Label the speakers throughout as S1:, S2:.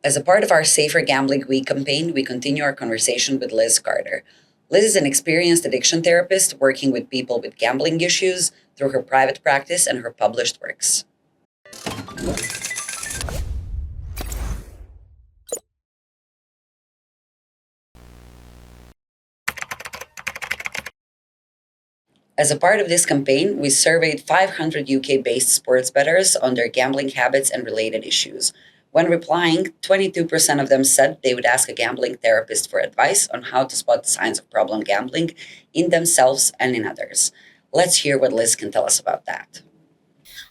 S1: As a part of our Safer Gambling Week campaign, we continue our conversation with Liz Karter. Liz is an experienced addiction therapist working with people with gambling issues through her private practice and her published works. As a part of this campaign, we surveyed 500 UK-based sports bettors on their gambling habits and related issues. When replying, 22% of them said they would ask a gambling therapist for advice on how to spot the signs of problem gambling in themselves and in others. Let's hear what Liz can tell us about that.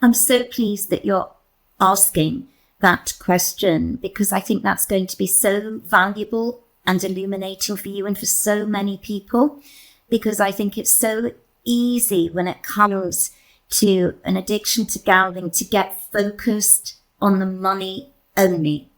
S2: I'm so pleased that you're asking that question, because I think that's going to be so valuable and illuminating for you and for so many people, because I think it's so easy when it comes to an addiction to gambling to get focused on the money only.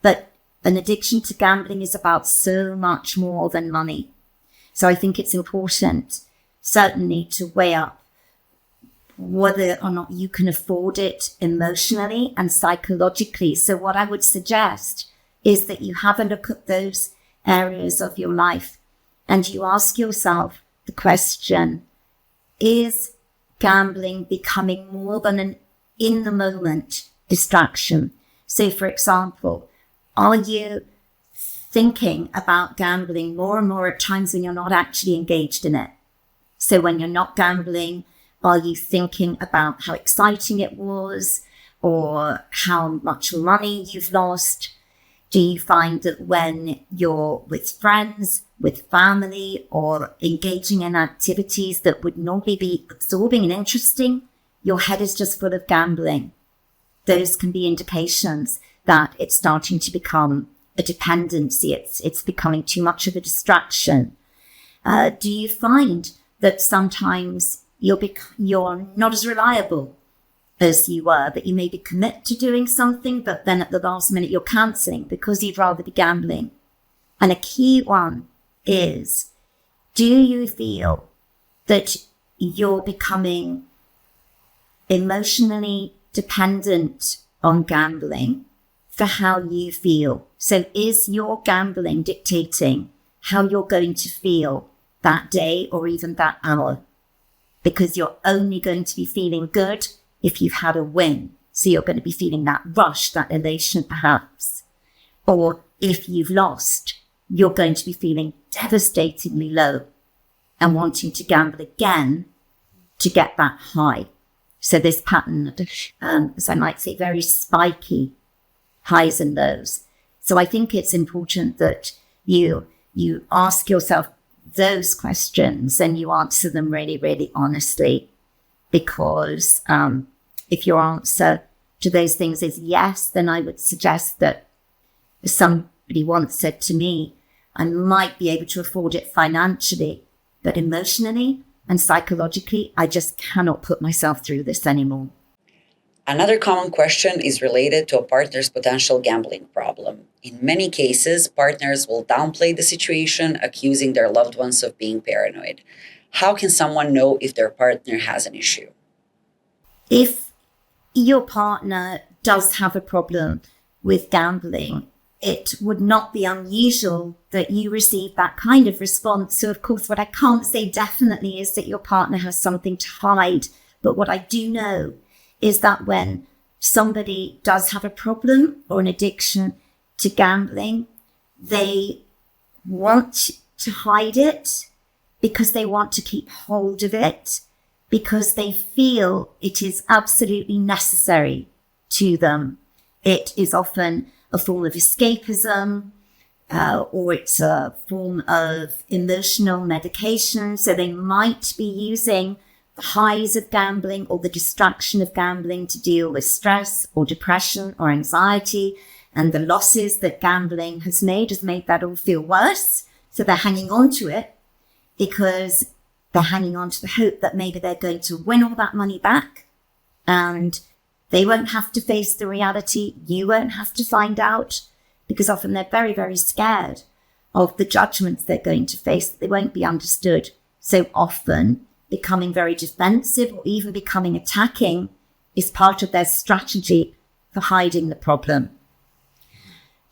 S2: But an addiction to gambling is about so much more than money. So I think it's important, certainly, to weigh up whether or not you can afford it emotionally and psychologically. So what I would suggest is that you have a look at those areas of your life and you ask yourself the question, is gambling becoming more than an in-the-moment distraction? So, for example, are you thinking about gambling more and more at times when you're not actually engaged in it? So when you're not gambling, are you thinking about how exciting it was or how much money you've lost? Do you find that when you're with friends, with family, or engaging in activities that would normally be absorbing and interesting, your head is just full of gambling? Those can be indications that it's starting to become a dependency. It's becoming too much of a distraction. Do you find that sometimes you're not as reliable as you were, that you maybe commit to doing something, but then at the last minute you're cancelling because you'd rather be gambling? And a key one is, do you feel that you're becoming emotionally dependent on gambling for how you feel? So is your gambling dictating how you're going to feel that day or even that hour? Because you're only going to be feeling good if you've had a win. So you're going to be feeling that rush, that elation perhaps. Or if you've lost, you're going to be feeling devastatingly low and wanting to gamble again to get that high. So this pattern, as I might say, very spiky highs and lows. So I think it's important that you ask yourself those questions and you answer them really, really honestly. Because if your answer to those things is yes, then I would suggest that, as somebody once said to me, I might be able to afford it financially, but emotionally and psychologically, I just cannot put myself through this anymore.
S1: Another common question is related to a partner's potential gambling problem. In many cases, partners will downplay the situation, accusing their loved ones of being paranoid. How can someone know if their partner has an issue?
S2: If your partner does have a problem with gambling, it would not be unusual that you receive that kind of response. So, of course, what I can't say definitely is that your partner has something to hide. But what I do know is that when somebody does have a problem or an addiction to gambling, they want to hide it because they want to keep hold of it, because they feel it is absolutely necessary to them. It is often a form of escapism, or it's a form of emotional medication. So they might be using the highs of gambling or the distraction of gambling to deal with stress or depression or anxiety, and the losses that gambling has made that all feel worse. So they're hanging on to it because they're hanging on to the hope that maybe they're going to win all that money back and they won't have to face the reality. You won't have to find out, because often they're very, very scared of the judgments they're going to face. They won't be understood. So often becoming very defensive or even becoming attacking is part of their strategy for hiding the problem.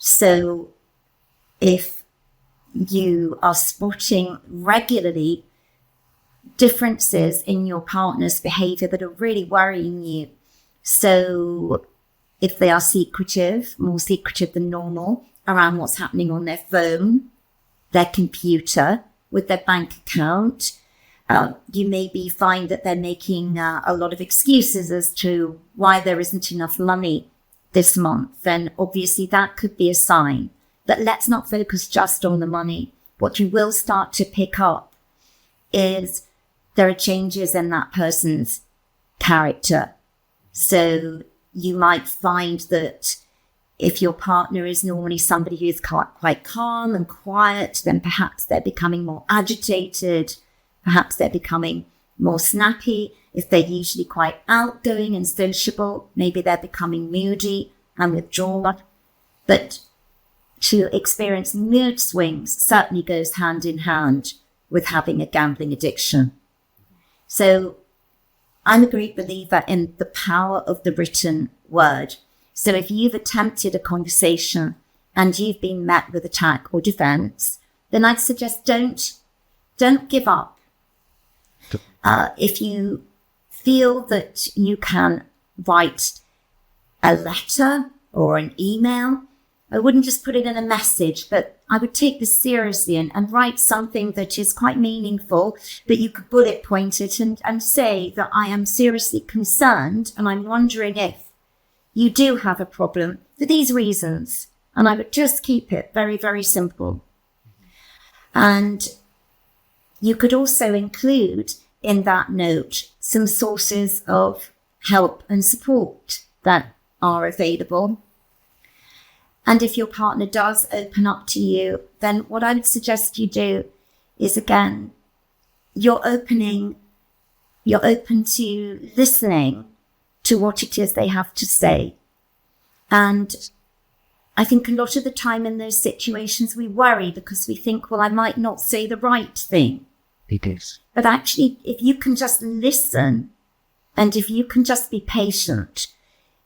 S2: So if you are spotting regularly differences in your partner's behavior that are really worrying you, so if they are secretive, more secretive than normal, around what's happening on their phone, their computer, with their bank account, you maybe find that they're making a lot of excuses as to why there isn't enough money this month, then obviously that could be a sign. But let's not focus just on the money. What you will start to pick up is there are changes in that person's character. So you might find that if your partner is normally somebody who is quite calm and quiet, then perhaps they're becoming more agitated. Perhaps they're becoming more snappy. If they're usually quite outgoing and sociable, maybe they're becoming moody and withdrawn. But to experience mood swings certainly goes hand in hand with having a gambling addiction. So I'm a great believer in the power of the written word. So if you've attempted a conversation and you've been met with attack or defense, then I'd suggest don't give up. If you feel that you can write a letter or an email, I wouldn't just put it in a message, but I would take this seriously and write something that is quite meaningful, that you could bullet point it and say that I am seriously concerned and I'm wondering if you do have a problem for these reasons. And I would just keep it very, very simple. And you could also include in that note some sources of help and support that are available. And if your partner does open up to you, then what I would suggest you do is, again, you're open to listening to what it is they have to say. And I think a lot of the time in those situations we worry because we think, well, I might not say the right thing.
S3: It is.
S2: But actually, if you can just listen and if you can just be patient,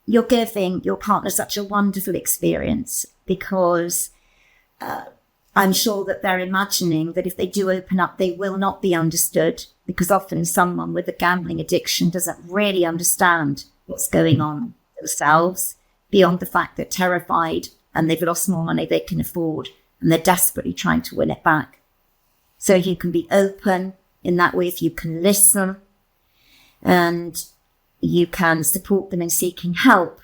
S2: you're giving your partner such a wonderful experience, because I'm sure that they're imagining that if they do open up, they will not be understood, because often someone with a gambling addiction doesn't really understand what's going on themselves, beyond the fact they're terrified and they've lost more money they can afford and they're desperately trying to win it back. So if you can be open in that way, if you can listen and you can support them in seeking help,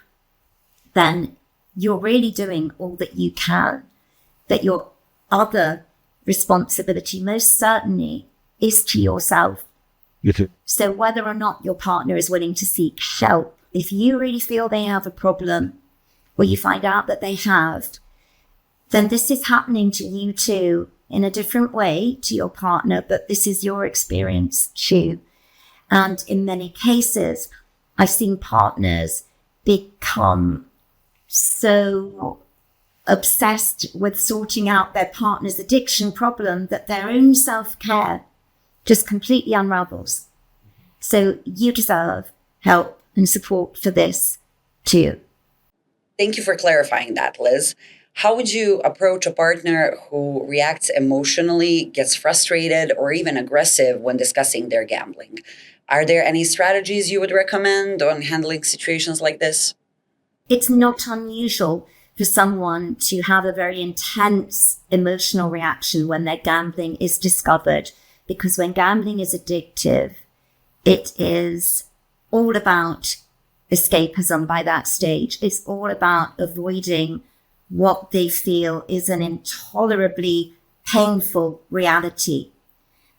S2: then you're really doing all that you can. That your other responsibility most certainly is to yourself. So whether or not your partner is willing to seek help, if you really feel they have a problem, or you find out that they have, then this is happening to you too, in a different way to your partner, but this is your experience too. And in many cases, I've seen partners become so obsessed with sorting out their partner's addiction problem that their own self-care just completely unravels. So you deserve help and support for this too.
S1: Thank you for clarifying that, Liz. How would you approach a partner who reacts emotionally, gets frustrated, or even aggressive when discussing their gambling? Are there any strategies you would recommend on handling situations like this?
S2: It's not unusual for someone to have a very intense emotional reaction when their gambling is discovered, because when gambling is addictive, it is all about escapism by that stage. It's all about avoiding what they feel is an intolerably painful reality,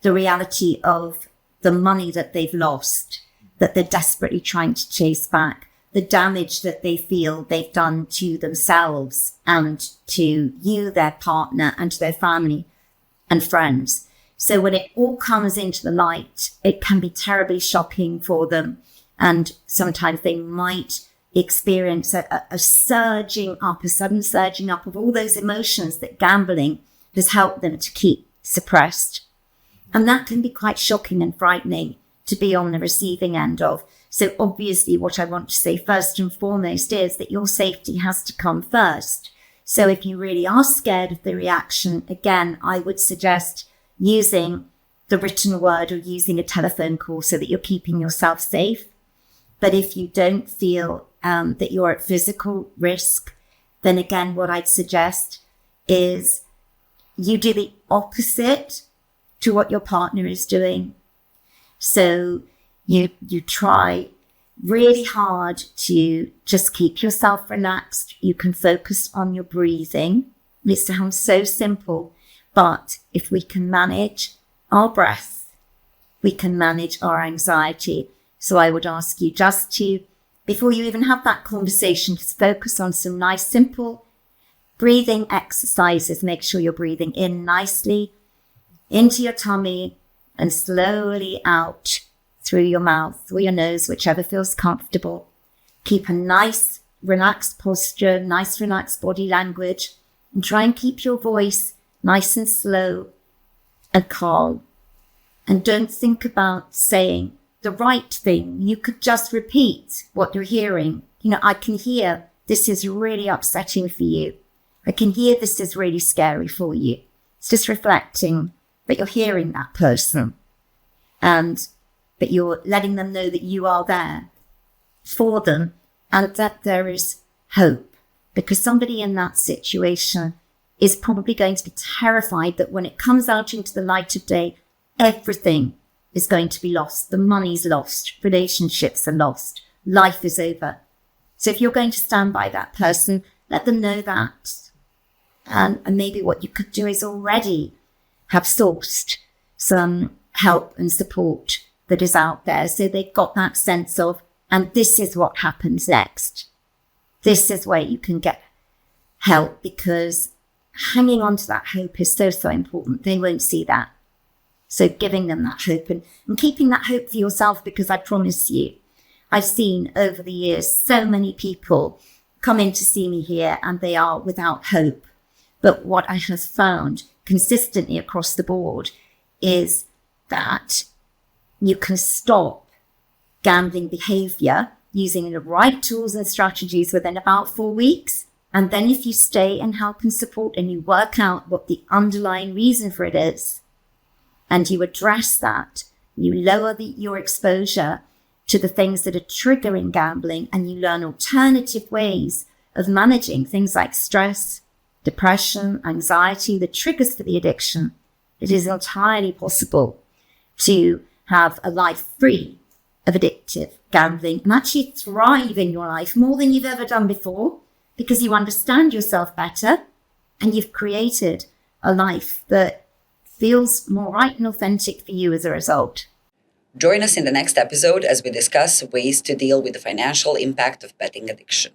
S2: the reality of the money that they've lost, that they're desperately trying to chase back, the damage that they feel they've done to themselves and to you, their partner, and to their family and friends. So when it all comes into the light, it can be terribly shocking for them. And sometimes they might experience a surging up, a sudden surging up of all those emotions that gambling has helped them to keep suppressed. And that can be quite shocking and frightening to be on the receiving end of. So obviously what I want to say first and foremost is that your safety has to come first. So if you really are scared of the reaction, again, I would suggest using the written word or using a telephone call so that you're keeping yourself safe. But if you don't feel that you're at physical risk, then again, what I'd suggest is you do the opposite to what your partner is doing. So you try really hard to just keep yourself relaxed. You can focus on your breathing. It sounds so simple, but if we can manage our breath, we can manage our anxiety. So I would ask you just to, before you even have that conversation, just focus on some nice, simple breathing exercises. Make sure you're breathing in nicely into your tummy and slowly out through your mouth or your nose, whichever feels comfortable. Keep a nice, relaxed posture, nice, relaxed body language, and try and keep your voice nice and slow and calm. And don't think about saying the right thing. You could just repeat what you're hearing. I can hear this is really upsetting for you. I can hear this is really scary for you. It's just reflecting that you're hearing that person. But you're letting them know that you are there for them and that there is hope. Because somebody in that situation is probably going to be terrified that when it comes out into the light of day, everything is going to be lost. The money's lost. Relationships are lost. Life is over. So if you're going to stand by that person, let them know that. And maybe what you could do is already have sourced some help and support that is out there. So they've got that sense of, and this is what happens next. This is where you can get help, because hanging on to that hope is so, so important. They won't see that. So giving them that hope and keeping that hope for yourself, because I promise you, I've seen over the years so many people come in to see me here and they are without hope. But what I have found consistently across the board is that you can stop gambling behavior using the right tools and strategies within about 4 weeks. And then if you stay and help and support and you work out what the underlying reason for it is, and you address that, you lower your exposure to the things that are triggering gambling, and you learn alternative ways of managing things like stress, depression, anxiety, the triggers for the addiction. It is entirely possible to have a life free of addictive gambling and actually thrive in your life more than you've ever done before, because you understand yourself better and you've created a life that feels more right and authentic for you as a result.
S1: Join us in the next episode as we discuss ways to deal with the financial impact of betting addiction.